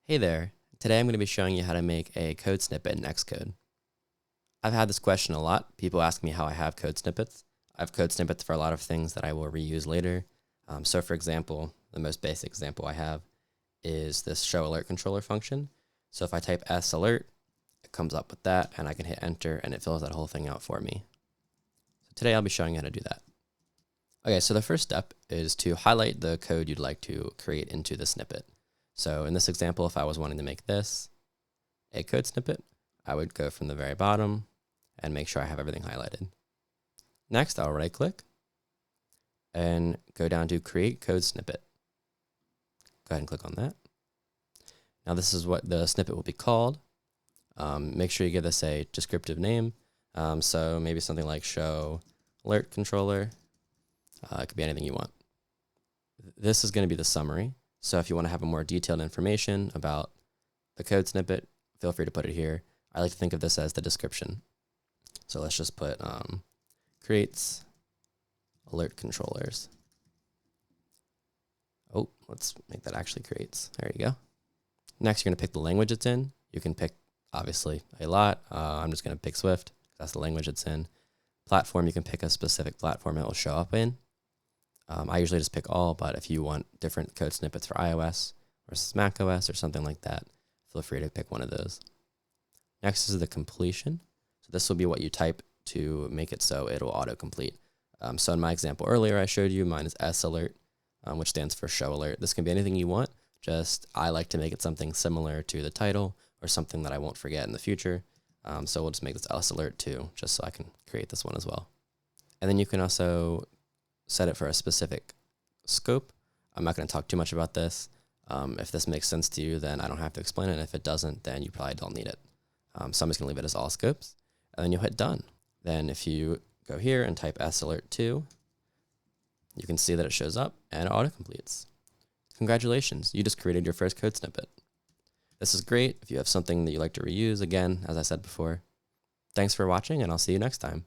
Hey there, today I'm going to be showing you how to make a code snippet in Xcode. I've had this question a lot. People ask me how I have code snippets. I have code snippets for a lot of things that I will reuse later. So for example, the most basic example I have is this show alert controller function. So if I type S alert, it comes up with that and I can hit enter and it fills that whole thing out for me. So today I'll be showing you how to do that. Okay, so the first step is to highlight the code you'd like to create into the snippet. So in this example, if I was wanting to make this a code snippet, I would go from the very bottom and make sure I have everything highlighted. Next, I'll right click and go down to create code snippet. Go ahead and click on that. Now this is what the snippet will be called. Make sure you give this a descriptive name. So maybe something like show alert controller. It could be anything you want. This is going to be the summary. So if you want to have a more detailed information about the code snippet, feel free to put it here. I like to think of this as the description. So let's just put creates alert controllers. Oh, let's make that actually creates. There you go. Next, you're going to pick the language it's in. You can pick, obviously, a lot. I'm just going to pick Swift. That's the language it's in. Platform, you can pick a specific platform it will show up in. I usually just pick all, but if you want different code snippets for iOS versus macOS or something like that, feel free to pick one of those. Next is the completion. So this will be what you type to make it so it'll autocomplete. So in my example earlier, I showed you mine is S alert, which stands for show alert. This can be anything you want. Just I like to make it something similar to the title or something that I won't forget in the future. So we'll just make this S alert too, just so I can create this one as well. And then you can also set it for a specific scope. I'm not going to talk too much about this. If this makes sense to you, then I don't have to explain it. And if it doesn't, then you probably don't need it. So I'm just going to leave it as all scopes. And then you'll hit done. Then if you go here and type S alert 2, you can see that it shows up and it autocompletes. Congratulations, you just created your first code snippet. This is great if you have something that you like to reuse, again, as I said before. Thanks for watching, and I'll see you next time.